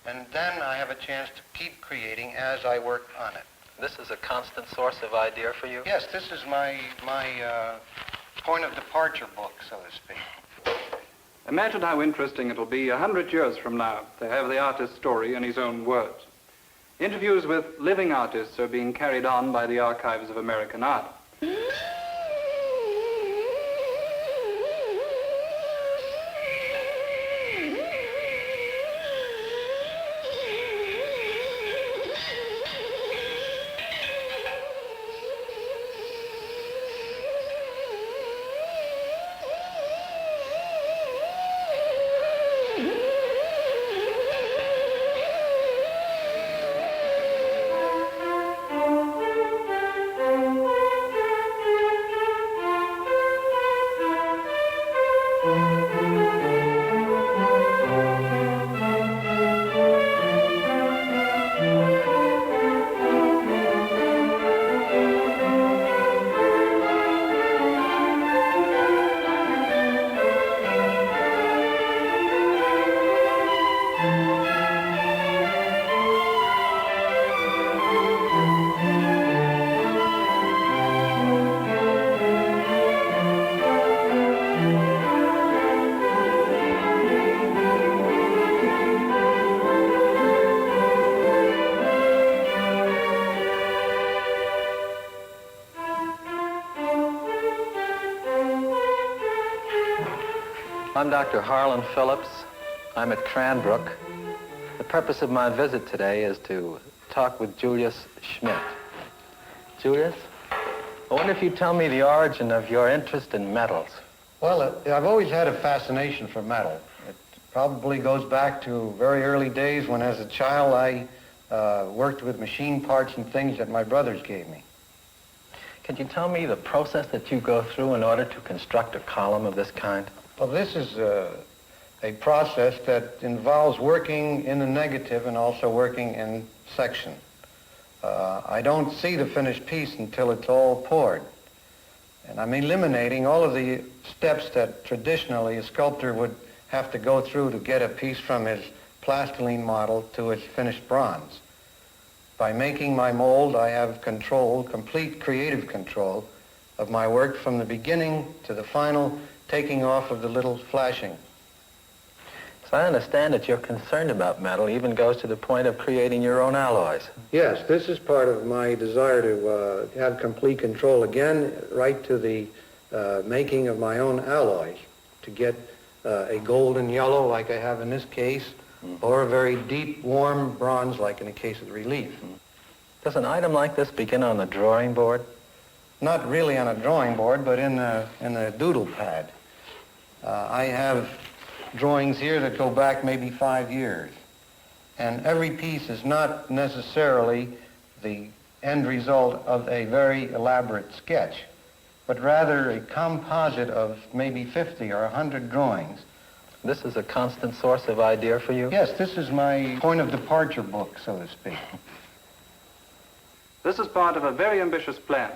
and then I have a chance to keep creating as I work on it. This is a constant source of idea for you? Yes, this is my point of departure book, so to speak. Imagine how interesting it'll be 100 years from now to have the artist's story in his own words. Interviews with living artists are being carried on by the Archives of American Art. I'm Dr. Harlan Phillips. I'm at Cranbrook. The purpose of my visit today is to talk with Julius Schmidt. Julius, I wonder if you'd tell me the origin of your interest in metals. Well, I've always had a fascination for metal. It probably goes back to very early days when, as a child, I worked with machine parts and things that my brothers gave me. Could you tell me the process that you go through in order to construct a column of this kind? Well, this is a process that involves working in the negative and also working in section. I don't see the finished piece until it's all poured. And I'm eliminating all of the steps that traditionally a sculptor would have to go through to get a piece from his plastiline model to its finished bronze. By making my mold, I have control, complete creative control of my work from the beginning to the final taking off of the little flashing. So I understand that you're concerned about metal, even goes to the point of creating your own alloys. Yes, this is part of my desire to have complete control again, right to the making of my own alloys, to get a golden yellow like I have in this case, or a very deep, warm bronze like in the case of the relief. Does an item like this begin on the drawing board? Not really on a drawing board, but in a doodle pad. I have drawings here that go back maybe 5 years. And every piece is not necessarily the end result of a very elaborate sketch, but rather a composite of maybe 50 or 100 drawings. This is a constant source of idea for you? Yes, this is my point of departure book, so to speak. This is part of a very ambitious plan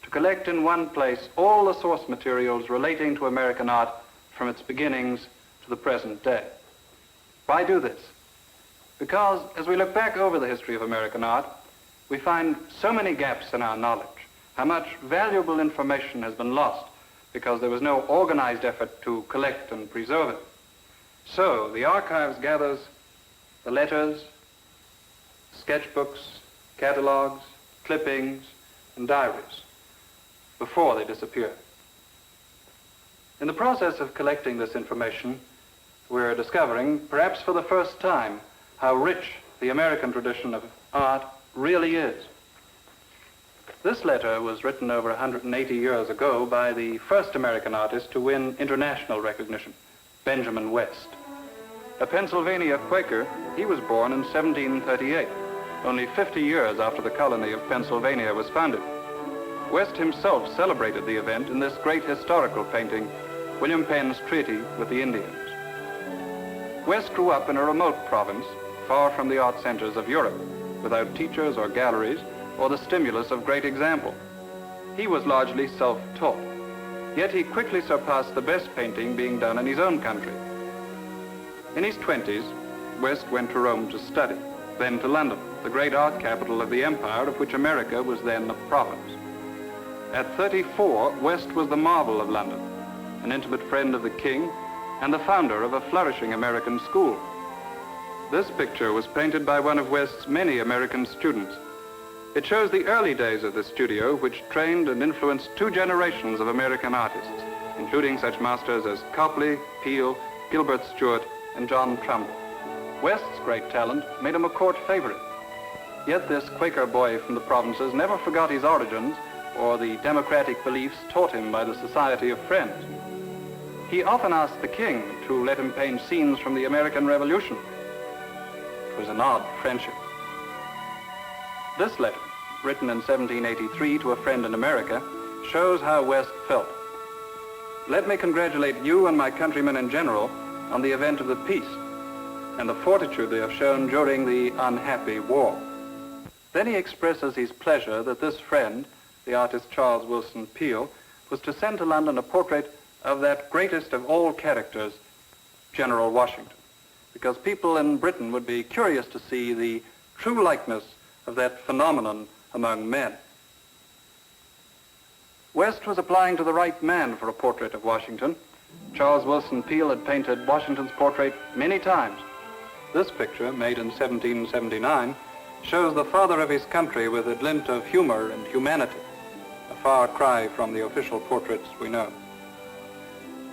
to collect in one place all the source materials relating to American art from its beginnings to the present day. Why do this? Because as we look back over the history of American art, we find so many gaps in our knowledge, how much valuable information has been lost because there was no organized effort to collect and preserve it. So the archives gathers the letters, sketchbooks, catalogs, clippings, and diaries before they disappear. In the process of collecting this information, we're discovering, perhaps for the first time, how rich the American tradition of art really is. This letter was written over 180 years ago by the first American artist to win international recognition, Benjamin West. A Pennsylvania Quaker, he was born in 1738, only 50 years after the colony of Pennsylvania was founded. West himself celebrated the event in this great historical painting, William Penn's Treaty with the Indians. West grew up in a remote province, far from the art centers of Europe, without teachers or galleries, or the stimulus of great example. He was largely self-taught, yet he quickly surpassed the best painting being done in his own country. In his 20s, West went to Rome to study, then to London, the great art capital of the empire of which America was then a province. At 34, West was the marvel of London, an intimate friend of the king and the founder of a flourishing American school. This picture was painted by one of West's many American students. It shows the early days of the studio, which trained and influenced 2 generations of American artists, including such masters as Copley, Peale, Gilbert Stuart, and John Trumbull. West's great talent made him a court favorite. Yet this Quaker boy from the provinces never forgot his origins or the democratic beliefs taught him by the Society of Friends. He often asked the king to let him paint scenes from the American Revolution. It was an odd friendship. This letter, written in 1783 to a friend in America, shows how West felt. Let me congratulate you and my countrymen in general on the event of the peace and the fortitude they have shown during the unhappy war. Then he expresses his pleasure that this friend, the artist Charles Wilson Peale, was to send to London a portrait of that greatest of all characters, General Washington, because people in Britain would be curious to see the true likeness of that phenomenon among men. West was applying to the right man for a portrait of Washington. Charles Wilson Peale had painted Washington's portrait many times. This picture, made in 1779, shows the father of his country with a glint of humor and humanity, a far cry from the official portraits we know.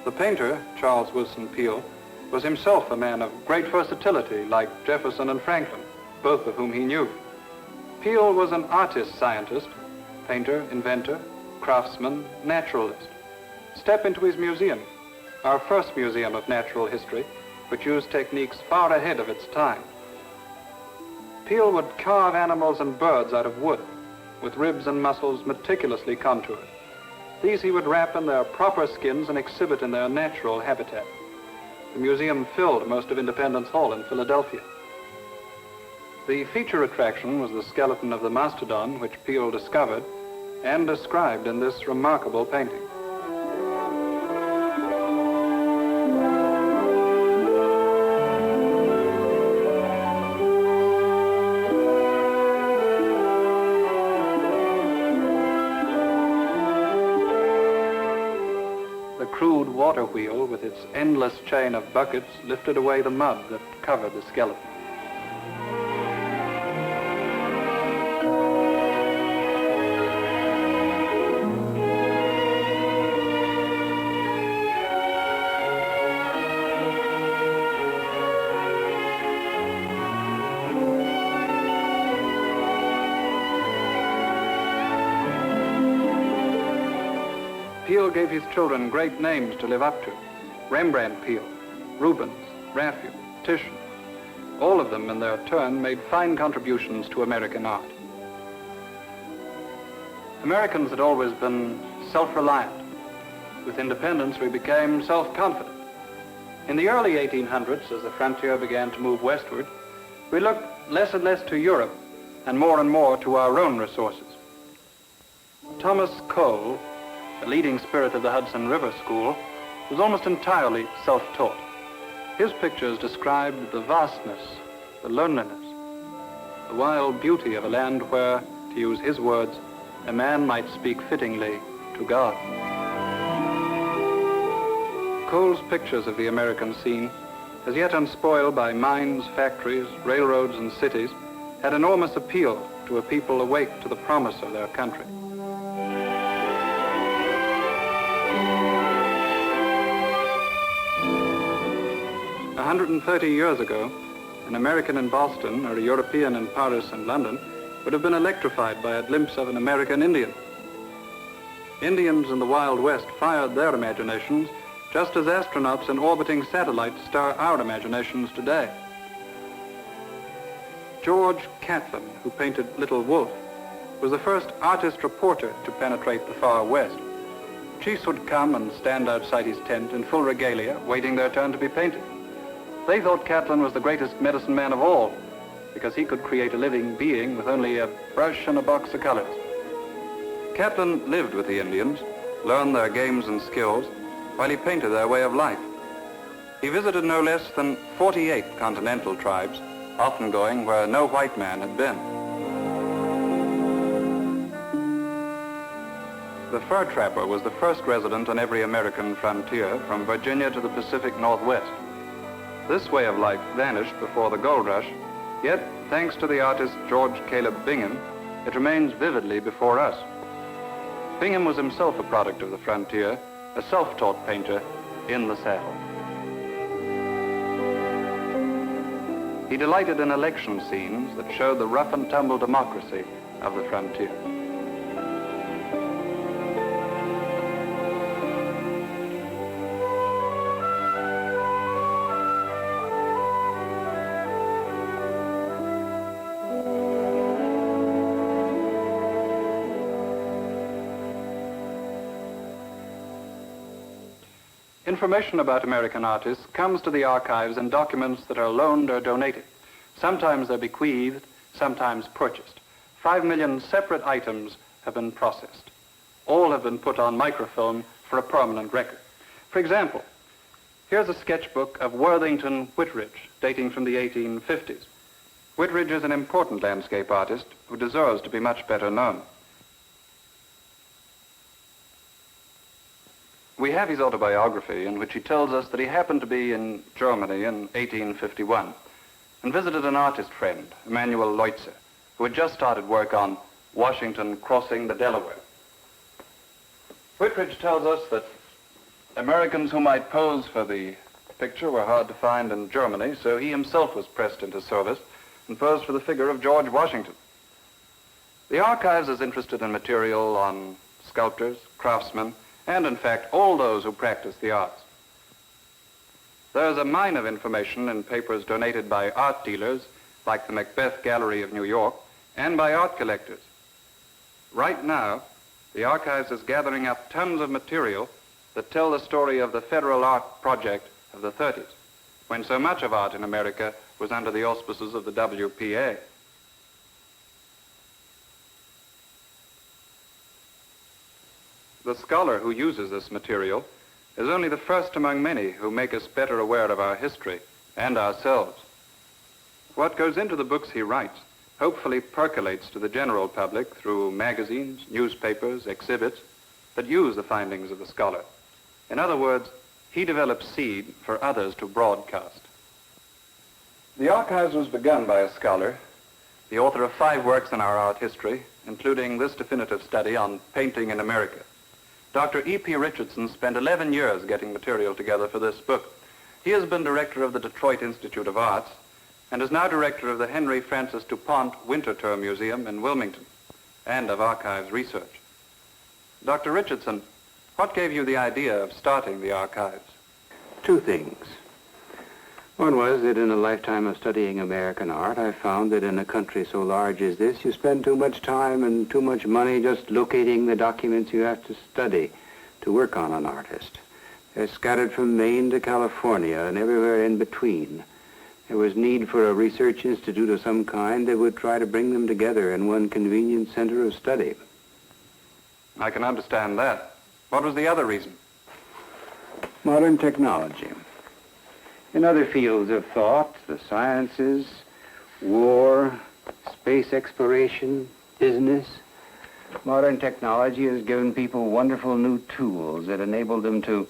The painter, Charles Wilson Peale, was himself a man of great versatility, like Jefferson and Franklin, both of whom he knew. Peale was an artist-scientist, painter, inventor, craftsman, naturalist. Step into his museum, our first museum of natural history, which used techniques far ahead of its time. Peale would carve animals and birds out of wood, with ribs and muscles meticulously contoured. These he would wrap in their proper skins and exhibit in their natural habitat. The museum filled most of Independence Hall in Philadelphia. The feature attraction was the skeleton of the mastodon, which Peale discovered and described in this remarkable painting. The crude water wheel with its endless chain of buckets lifted away the mud that covered the skeleton. Peale gave his children great names to live up to. Rembrandt Peale, Rubens, Raphael, Titian. All of them, in their turn, made fine contributions to American art. Americans had always been self-reliant. With independence, we became self-confident. In the early 1800s, as the frontier began to move westward, we looked less and less to Europe and more to our own resources. Thomas Cole, the leading spirit of the Hudson River School, was almost entirely self-taught. His pictures described the vastness, the loneliness, the wild beauty of a land where, to use his words, a man might speak fittingly to God. Cole's pictures of the American scene, as yet unspoiled by mines, factories, railroads, and cities, had enormous appeal to a people awake to the promise of their country. 130 years ago, an American in Boston or a European in Paris and London would have been electrified by a glimpse of an American Indian. Indians in the Wild West fired their imaginations just as astronauts in orbiting satellites stir our imaginations today. George Catlin, who painted Little Wolf, was the first artist reporter to penetrate the far West. Chiefs would come and stand outside his tent in full regalia, waiting their turn to be painted. They thought Catlin was the greatest medicine man of all, because he could create a living being with only a brush and a box of colors. Catlin lived with the Indians, learned their games and skills, while he painted their way of life. He visited no less than 48 continental tribes, often going where no white man had been. The fur trapper was the first resident on every American frontier, from Virginia to the Pacific Northwest. This way of life vanished before the gold rush, yet, thanks to the artist George Caleb Bingham, it remains vividly before us. Bingham was himself a product of the frontier, a self-taught painter in the saddle. He delighted in election scenes that showed the rough and tumble democracy of the frontier. Information about American artists comes to the archives in documents that are loaned or donated. Sometimes they're bequeathed, sometimes purchased. 5 million separate items have been processed. All have been put on microfilm for a permanent record. For example, here's a sketchbook of Worthington Whitridge, dating from the 1850s. Whitridge is an important landscape artist who deserves to be much better known. We have his autobiography, in which he tells us that he happened to be in Germany in 1851 and visited an artist friend, Emanuel Leutzer, who had just started work on Washington crossing the Delaware. Whitridge tells us that Americans who might pose for the picture were hard to find in Germany, so he himself was pressed into service and posed for the figure of George Washington. The archives is interested in material on sculptors, craftsmen, and in fact, all those who practice the arts. There is a mine of information in papers donated by art dealers, like the Macbeth Gallery of New York, and by art collectors. Right now, the archives is gathering up tons of material that tell the story of the federal art project of the 30s, when so much of art in America was under the auspices of the WPA. The scholar who uses this material is only the first among many who make us better aware of our history and ourselves. What goes into the books he writes hopefully percolates to the general public through magazines, newspapers, exhibits that use the findings of the scholar. In other words, he develops seed for others to broadcast. The archives was begun by a scholar, the author of 5 works in our art history, including this definitive study on painting in America. Dr. E.P. Richardson spent 11 years getting material together for this book. He has been director of the Detroit Institute of Arts and is now director of the Henry Francis DuPont Winter Term Museum in Wilmington and of archives research. Dr. Richardson, what gave you the idea of starting the archives? 2 things. One was that in a lifetime of studying American art, I found that in a country so large as this, you spend too much time and too much money just locating the documents you have to study to work on an artist. They're scattered from Maine to California and everywhere in between. There was need for a research institute of some kind that would try to bring them together in one convenient center of study. I can understand that. What was the other reason? Modern technology. In other fields of thought, the sciences, war, space exploration, business, modern technology has given people wonderful new tools that enable them to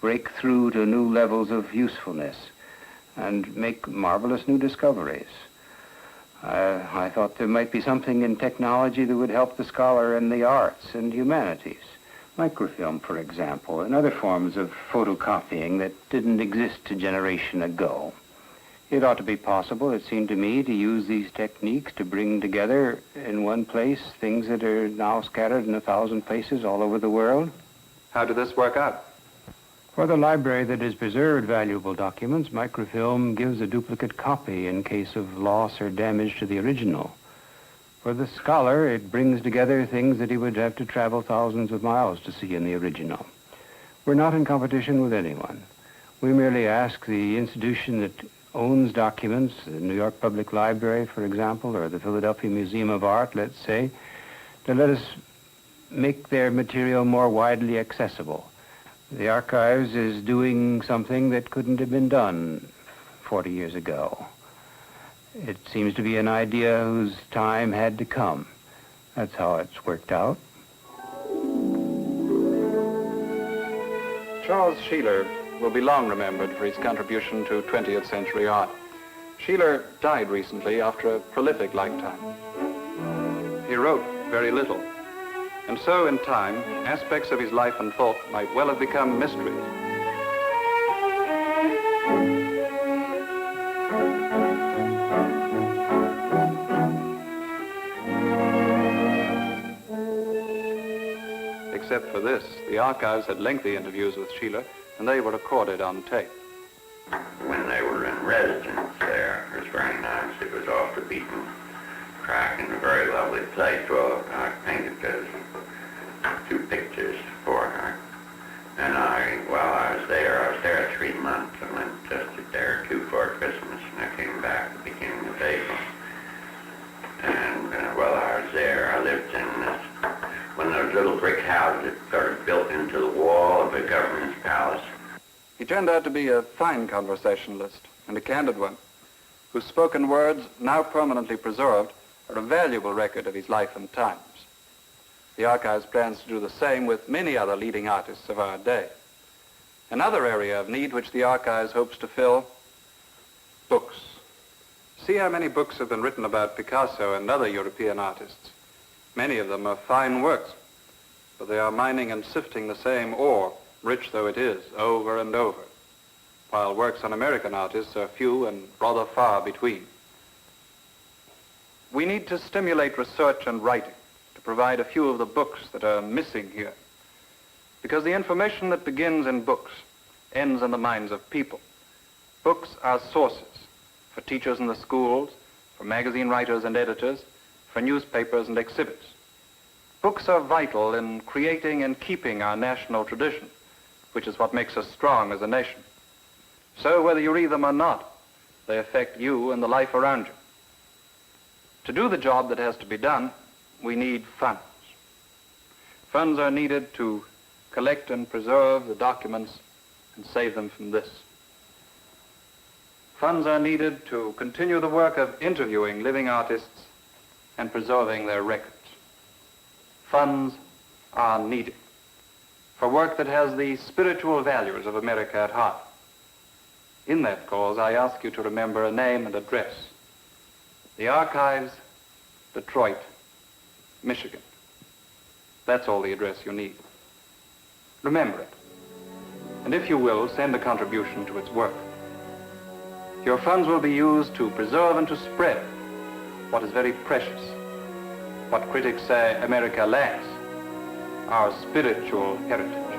break through to new levels of usefulness and make marvelous new discoveries. I thought there might be something in technology that would help the scholar in the arts and humanities. Microfilm, for example, and other forms of photocopying that didn't exist a generation ago. It ought to be possible, it seemed to me, to use these techniques to bring together in one place things that are now scattered in 1,000 places all over the world. How did this work out? For the library that has preserved valuable documents, microfilm gives a duplicate copy in case of loss or damage to the original. For the scholar, it brings together things that he would have to travel thousands of miles to see in the original. We're not in competition with anyone. We merely ask the institution that owns documents, the New York Public Library, for example, or the Philadelphia Museum of Art, let's say, to let us make their material more widely accessible. The archives is doing something that couldn't have been done 40 years ago. It seems to be an idea whose time had to come. That's how it's worked out. Charles Sheeler will be long remembered for his contribution to 20th century art. Sheeler died recently after a prolific lifetime. He wrote very little, and so in time, aspects of his life and thought might well have become mysteries. Except for this, the archives had lengthy interviews with Sheeler, and they were recorded on tape. When they were in residence there, it was very nice. It was off the beaten track and a very lovely place. Well, I painted those 2 pictures for her. And while I was there 3 months. I went just there 2 for Christmas, and I came back at the beginning of April. And while I was there, I lived in one of those little brick houses that sort of built into the wall of the governor's palace. He turned out to be a fine conversationalist, and a candid one, whose spoken words, now permanently preserved, are a valuable record of his life and times. The Archives plans to do the same with many other leading artists of our day. Another area of need which the Archives hopes to fill, books. See how many books have been written about Picasso and other European artists. Many of them are fine works, but they are mining and sifting the same ore, rich though it is, over and over, while works on American artists are few and rather far between. We need to stimulate research and writing to provide a few of the books that are missing here, because the information that begins in books ends in the minds of people. Books are sources for teachers in the schools, for magazine writers and editors, for newspapers and exhibits. Books are vital in creating and keeping our national tradition, which is what makes us strong as a nation. So whether you read them or not, they affect you and the life around you. To do the job that has to be done, we need funds. Funds are needed to collect and preserve the documents and save them from this. Funds are needed to continue the work of interviewing living artists and preserving their records. Funds are needed for work that has the spiritual values of America at heart. In that cause, I ask you to remember a name and address. The Archives, Detroit, Michigan. That's all the address you need. Remember it. And if you will, send a contribution to its work. Your funds will be used to preserve and to spread what is very precious, what critics say America lacks, our spiritual heritage.